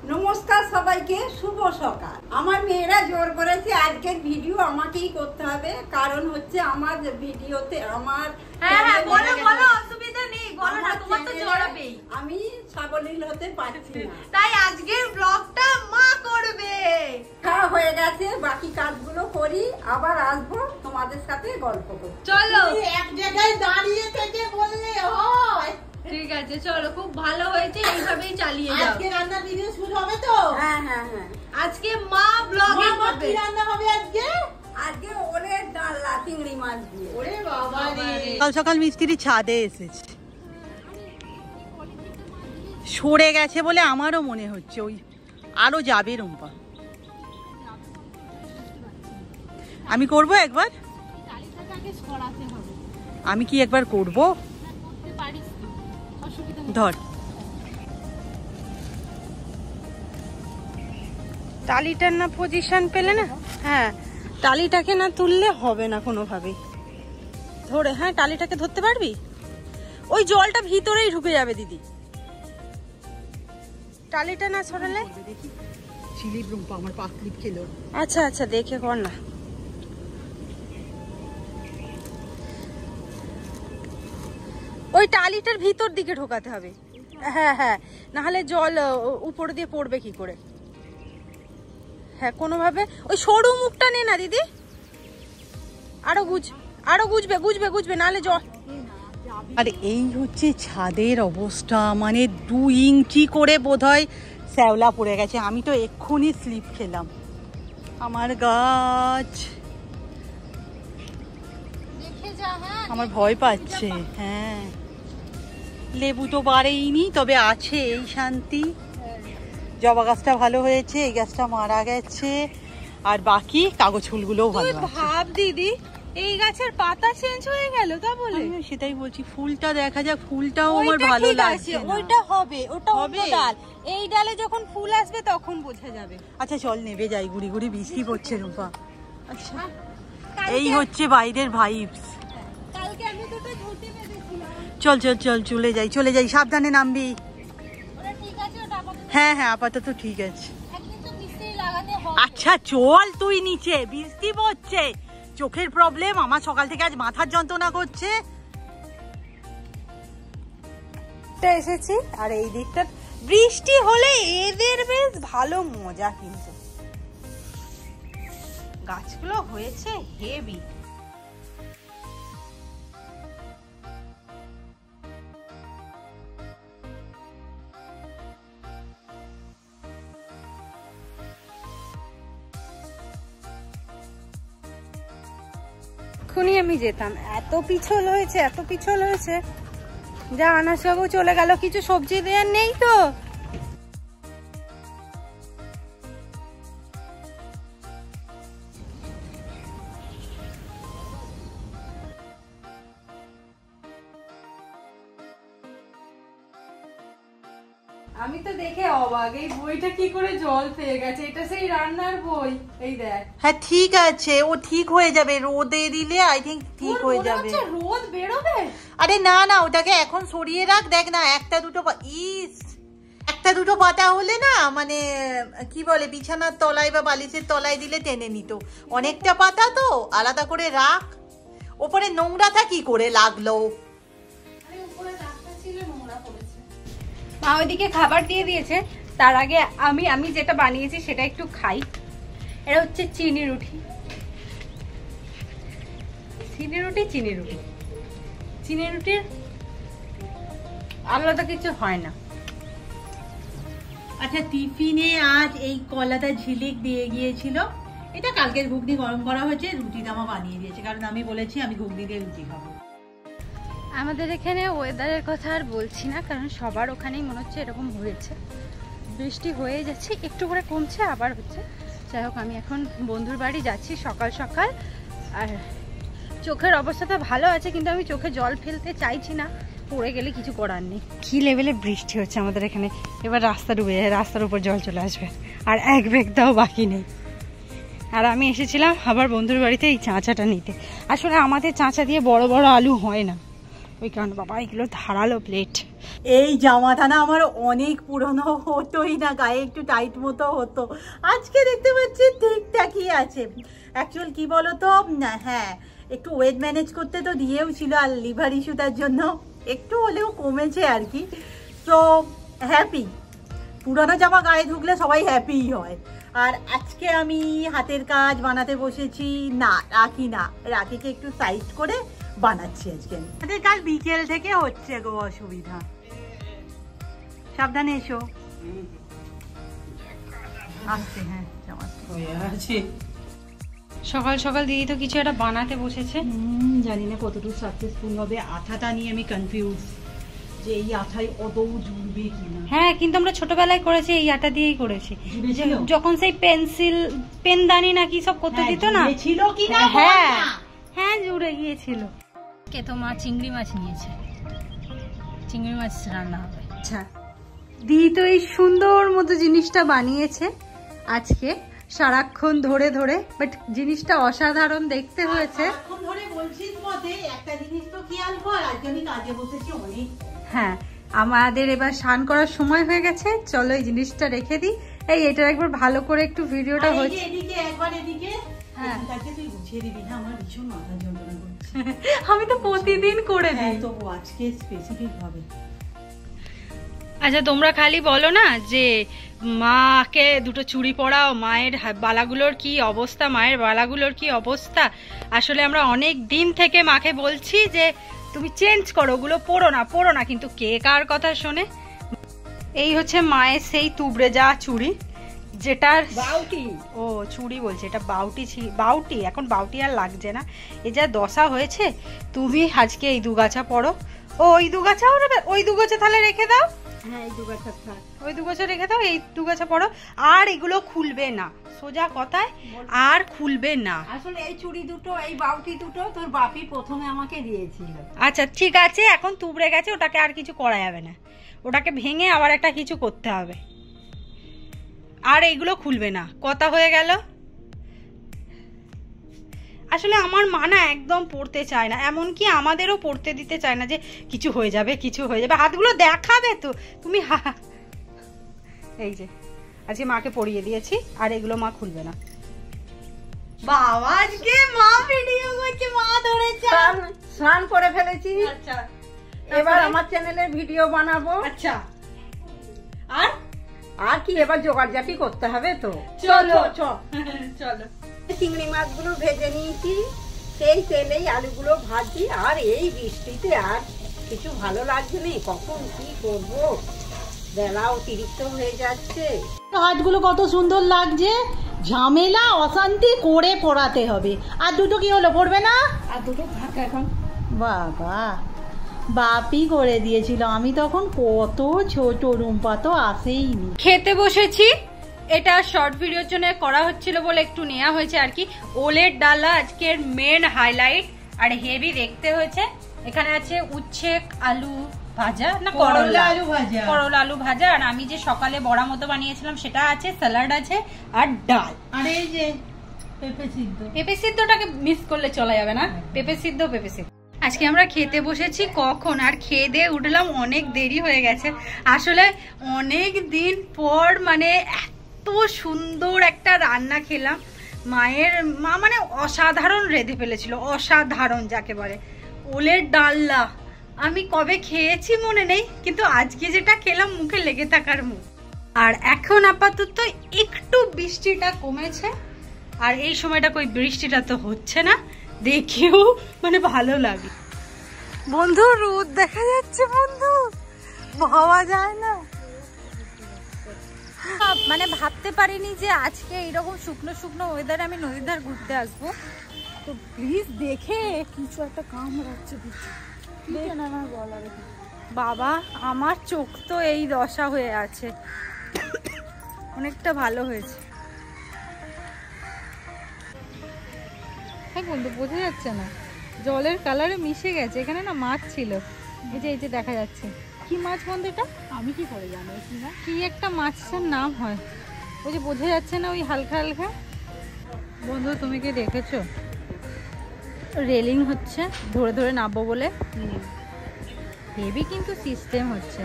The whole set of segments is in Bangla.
নমস্কার সবাইকে, শুভ সকাল। আমার মেয়েরা জোর করেছে আজকের ভিডিও আমাকেই করতে হবে, কারণ হচ্ছে আমার ভিডিওতে আমার অসুবিধা নেই, বলো না, তোমার তো জড়াবেই। আমি সাবলীল হতে পারছি না, তাই আজকের ব্লগটা মা করবে। খাওয়া হয়ে গেছে, বাকি কাজগুলো করি, আবার আসবো তোমাদের সাথে গল্প করতে। চলো এক জায়গায় দাঁড়িয়ে থেকে বললে হয়। ঠিক আছে, চলো, খুব ভালো হয়েছে, এইভাবেই চালিয়ে যাও। আজকে রান্নার ভিডিও শুরু হবে তো? হ্যাঁ হ্যাঁ হ্যাঁ। আজকে মা ব্লগে করবে। কি রান্না হবে আজকে? আজকে ওলের ডালনা চিংড়ি মাছ দিয়ে। ওরে বাবা রে, সকাল সকাল মিস্ত্রি ছাদে এসেছে, সরে গেছে বলে আমারও মনে হচ্ছে ওই আরো যাবে রুম্পা। আমি করব একবার, আমি কি একবার করব? ধর টালিটার না পজিশন পেলে না, হ্যাঁ টালিটাকে না তুললে হবে না কোনোভাবেই। ধরে, হ্যাঁ টালিটাকে ধরতে পারবি? ওই জলটা ভিতরেই ঢুকে যাবে দিদি, টালিটা না সরালে। চিলি রুম্পা আমার পা ক্লিপ খেলো। আচ্ছা আচ্ছা, দেখে কর না। ওই টালিটার ভিতর দিকে ঢোকাতে হবে, হ্যাঁ হ্যাঁ, নাহলে জল উপর দিয়ে পড়বে কি করে। হ্যাঁ কোনোভাবে ওই সরু মুখটা নে না দিদি, আরো গুজবে গুজবে গুজবে, নাহলে জল। আর এই হচ্ছে ছাদের অবস্থা, মানে 2 ইঞ্চি করে বোধহয় শ্যাওলা পড়ে গেছে। আমি তো এক্ষুনি স্লিপ খেলাম। আমার গাছ, আমার ভয় পাচ্ছে। হ্যাঁ লেবু তো বাড়েইনি, তবে আছে এই শান্তি। জবা গাছটা ভালো হয়েছে, এই গাছটা মারা গেছে, আর বাকি কাগজ ফুলগুলোও ভালো আছে। ভাব দিদি, এই গাছের পাতা চেঞ্জ হয়ে গেল, তা বলে? সেটাই বলছি, ফুলটা দেখা যাক, ফুলটাও আমার ভালো লাগছে। ওইটা হবে, ওটা হবে ডাল, এই ডালে যখন ফুল আসবে তখন বোঝা যাবে। আচ্ছা চল নেবে যাই, গুড়ি গুড়ি বৃষ্টি পড়ছে রূপা। আচ্ছা এই হচ্ছে বাইরের ভাইবস। কালকে আমি দুটো ঝুঁটি বেঁধেছিলাম। চল চল চল চলে যাই, সাবধানে নামবি। ওটা ঠিক আছে, ওটা আপাতত। হ্যাঁ হ্যাঁ আপাতত ঠিক আছে। একদিন তো মিস্ত্রি লাগাতে হবে। আচ্ছা চল তুই নিচে, বৃষ্টি পড়ছে, চোখের প্রবলেম আমার, সকাল থেকে আজ মাথার যন্ত্রণা করছে। এসেছি, আর এই দিকটা বৃষ্টি হলে এদের বেশ ভালো মজা, কিন্তু গাছগুলো হয়েছে হেভি। এক্ষুনি আমি যেতাম, এত পিছল হয়েছে, যা আনাস বাবু চলে গেল, কিছু সবজি দেওয়ার নেই তো। আমি তো দেখে অবাক, এই বইটা কি করে জল পেয়ে গেছে, এটা সেই রান্নার বই। এই দেখ। হ্যাঁ ঠিক আছে, ও ঠিক হয়ে যাবে, রোদে দিলে আই থিঙ্ক ঠিক হয়ে যাবে। রোদ বেরোবে? আরে না না, ওটাকে এখন সরিয়ে রাখ, দেখ না একটা দুটো পাতা হলে না, মানে কি বলে, বিছানার তলায় বা বালিশের তলায় দিলে টেনে নিত। অনেকটা পাতা তো আলাদা করে রাখ। ওপরে নোংরাটা কি করে লাগলো? মা ওইদিকে খাবার দিয়ে দিয়েছে, তার আগে আমি যেটা বানিয়েছি সেটা একটু খাই। এটা হচ্ছে চিনি রুটি। চিনি রুটির আলাদা কিছু হয় না। আচ্ছা টিফিনে আজ এই কলাটা ঝিলিক দিয়ে গিয়েছিল, এটা কালকের ঘুগনি গরম করা হয়েছে, রুটি দামা বানিয়ে দিয়েছে, কারণ আমি বলেছি আমি ঘুগনি দিয়ে রুটি খাবো। আমাদের এখানে ওয়েদারের কথা আর বলছি না, কারণ সবার ওখানেই মনে হচ্ছে এরকম হয়েছে, বৃষ্টি হয়ে যাচ্ছে, একটু করে কমছে আবার হচ্ছে। যাই হোক, আমি এখন বন্ধুর বাড়ি যাচ্ছি সকাল সকাল, আর চোখের অবস্থাটা ভালো আছে, কিন্তু আমি চোখে জল ফেলতে চাইছি না, পড়ে গেলে কিছু করার নেই। কি লেভেলে বৃষ্টি হচ্ছে আমাদের এখানে, এবার রাস্তা ডুবে যায়, রাস্তার উপর জল চলে আসবে, আর এক ব্যাগটাও বাকি নেই। আর আমি এসেছিলাম আবার বন্ধুর বাড়িতে এই চাঁচাটা নিতে। আসলে আমাদের চাঁচা দিয়ে বড় বড় আলু হয় না, ওই কারণে। বাবা এগুলো ধারালো প্লেট, এই জামাটা না আমার অনেক পুরনো, হতোই না, গায়ে একটু টাইট মতো হতো। আজকে দেখতে পাচ্ছি ঠিকঠাকই আছে। অ্যাকচুয়াল কি বলতো, হ্যাঁ একটু ওয়েট ম্যানেজ করতে তো দিয়েও ছিল, আর লিভার ইস্যুটার জন্য একটু হলেও কমেছে আর কি। তো হ্যাপি, পুরনো জামা গায়ে ঢুকলে সবাই হ্যাপিই হয়। আর আজকে আমি হাতের কাজ বানাতে বসেছি। না রাখি না, রাখিকে একটু সাইড করে বানাচ্ছি আজকে। হাতের কাজ বিকেল থেকে হচ্ছে গো, অসুবিধা। সাবধানে এসো। আসছে, হ্যাঁ আছে। সকাল সকাল দিদি তো কিছু একটা বানাতে বসেছে। জানি না কতটুকু সাকসেসফুল হবে। আঠাটা নিয়ে আমি কনফিউজ যে এই আঠায় অদৌ জুড়বে কিনা। হ্যাঁ কিন্তু আমরা ছোটবেলায় করেছি, এই আটা দিয়েই করেছি, যখন সেই পেনদানি নাকি সব করতে দিত না, ছিল কিনা। হ্যাঁ হ্যাঁ জুড়ে গিয়েছিল। কে তো মা চিংড়ি মাছ নিয়েছে, চিংড়ি মাছ রান্না হবে। আচ্ছা দিদি তো এই সুন্দর মতো জিনিসটা বানিয়েছে আজকে সারাক্ষণ ধরে ধরে, বাট জিনিসটা অসাধারণ দেখতে হয়েছে। এখন ধরে বলছিস মতে একটা জিনিস তো খেয়াল কর, আজকে আমি কাজে বসেছি অনেক। হ্যাঁ আমাদের এবার স্নান করার সময় হয়ে গেছে, চলো এই জিনিসটা রেখে দিই। এই এটা একবার ভালো করে একটু ভিডিওটা হচ্ছে। এদিকে একবার এদিকে, হ্যাঁ তাকে তুই বুঝিয়ে দিবি না, আমার ভীষণ মাথা যন্ত্রণা করছে। আমি তো প্রতিদিন করে দিই, তবু আজকে স্পেসিফিক ভাবে। আচ্ছা তোমরা খালি বলো না যে মাকে দুটো চুড়ি পরাও, মায়ের বালাগুলোর কি অবস্থা, মায়ের বালাগুলোর কি অবস্থা। আসলে আমরা অনেক দিন থেকে মাকে বলছি যে তুমি চেঞ্জ করো, ওগুলো পরো না, কিন্তু কে কার কথা শোনে। এই হচ্ছে মায়ের সেই তুবড়ে যাওয়া চুড়ি, যেটার বাউটি, ও চুড়ি বলছে, এটা বাউটি, এখন বাউটি আর লাগছে না। এই যা দশা হয়েছে, তুমি আজকে এই দুগাছা পরো। ও ওই দুগাছাও নেবে, ওই দুগাছা তাহলে রেখে দাও। হ্যাঁ এই দুগাছা থাক, ওই দুগাছা রেখে দাও, এই দুগাছা পরো। আর এগুলো খুলবে না, সোজা কথায় আর খুলবে না। আসলে এই চুড়ি দুটো, এই বাউটি দুটো তোর বাপি প্রথমে আমাকে দিয়েছিল। আচ্ছা ঠিক আছে, এখন তুবড়ে গেছে, ওটাকে আর কিছু করা যাবে না, ওটাকে ভেঙে আবার একটা কিছু করতে হবে। আর এইগুলো খুলবে না, কথা হয়ে গেল। আসলে আমার মা না একদম পড়তে চায় না, এমনকি আমাদেরও পড়তে দিতে চায় না, যে কিছু হয়ে যাবে, হাতগুলো দেখাবে তো তুমি। এই যে আজকে মাকে পরিয়ে দিয়েছি, আর এগুলো মা খুলবে না। বাবা আজকে মা ভিডিও করছে, মা ধরেছে। স্নান করে ফেলেছি, আচ্ছা এবার আমার চ্যানেলে ভিডিও বানাবো। আচ্ছা আর আর কি এবার জোগাড় জাপি করতে হবে তো। চলো চলো চিংড়ি মাছগুলো ভেজে নিয়েছি, সেই তেলেই আলুগুলো ভাজি। আর এই বৃষ্টিতে আর কিছু ভালো লাগছে না, কখন কি করব, বেলা অতিরিক্ত হয়ে যাচ্ছে। হাতগুলো কত সুন্দর লাগছে, ঝামেলা অশান্তি করে পড়াতে হবে। আর দুটো কি হলো, পড়বে না? আর দুটো থাক এখন। বাবা বাপি করে দিয়েছিল, আমি তখন কত ছোট, রুম্পা তো আসেইনি। খেতে বসেছি, এটা শর্ট ভিডিওর জন্য করা হচ্ছিল বলে একটু নেওয়া হয়েছে আর কি। ওলের ডালা আজকের মেন হাইলাইট, আর হেভি দেখতে হয়েছে। এখানে আছে উচ্ছে আলু ভাজা, না করলা আলু ভাজা, আর আমি যে সকালে বড়া মতো বানিয়েছিলাম সেটা আছে, স্যালাড আছে, আর ডাল। আর এই যে পেঁপে সিদ্ধটাকে মিস করলে চলা যাবে না, পেঁপে সিদ্ধ। আজকে আমরা খেতে বসেছি কখন, আর খেয়ে দিয়ে উঠলাম অনেক দেরি হয়ে গেছে। আসলে অনেক দিন পর মানে এত সুন্দর একটা রান্না খেলাম। মা মানে অসাধারণ রেঁধে ফেলেছিল, অসাধারণ যাকে বলে। ওলের ডালনা আমি কবে খেয়েছি মনে নেই, কিন্তু আজকে যেটা খেলাম মুখে লেগে থাকার মুখ। আর এখন আপাতত একটু বৃষ্টিটা কমেছে, আর এই সময়টা কই বৃষ্টিটা তো হচ্ছে না, দেখেও মানে ভালো লাগে। বন্ধু রোদ দেখা যাচ্ছে, বন্ধু ভাবা যায় না। মানে ভাবতে পারিনি যে আজকে এইরকম শুকনো শুকনো ওয়েদারে আমি নদীর ধার ঘুরতে আসবো। তো প্লিজ দেখে কিছু একটা কামড়াচ্ছে বাবা, আমার চোখ তো এই দশা হয়ে আছে, অনেকটা ভালো হয়েছে। হ্যাঁ বন্ধু বোঝা যাচ্ছে না, জলের কালারে মিশে গেছে। এখানে না মাছ ছিল, এই যে দেখা যাচ্ছে। কি মাছ বন্ধু এটা? আমি কি করে জানো কি একটা মাছের নাম হয়, ওই যে বোঝা যাচ্ছে না, ওই হালকা হালকা। বন্ধু তুমি কি দেখেছো? রেলিং হচ্ছে ধরে ধরে নামবো বলে, হেভি কিন্তু সিস্টেম হচ্ছে,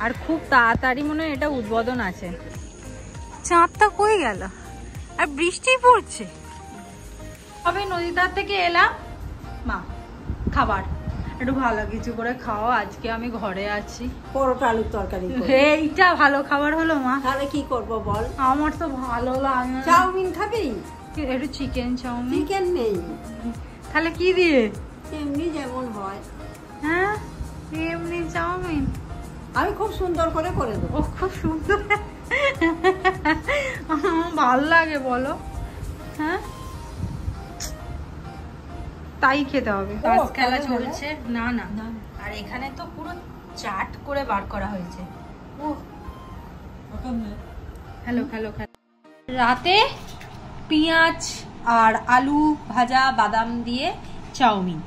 আর খুব তাড়াতাড়ি মনে হয় এটা উদ্বোধন আছে। চাঁদটা কই গেল, আর বৃষ্টি পড়ছে। তবে নদীর ধার থেকে এলাম, মা খাবার একটু ভালো কিছু করে খাও, আজকে আমি ঘরে আছি। পরোটা আলুর তরকারি করবো। এইটা ভালো খাবার হলো মা। তাহলে কি করব বল? আমার তো ভালো লাগে না। চাউমিন খাবি? একটু চিকেন চাউমিন। চিকেন নেই। তাহলে কি দিয়ে? এমনি যেমন হয়। হ্যাঁ এমনি চাউমিন আমি খুব সুন্দর করে করে দেবো। ও খুব সুন্দর, ভাল লাগে বলো। হ্যাঁ তাই খেতে হবে। তাস খেলা চলছে। না না, আর এখানে তো পুরো চাট করে বার করা হয়েছে। Hello hello hello. রাতে পেঁয়াজ আর আলু ভাজা, বাদাম দিয়ে চাউমিন।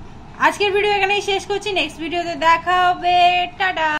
আজকের ভিডিও এখানেই শেষ করছি, নেক্সট ভিডিওতে দেখা হবে, টাটা।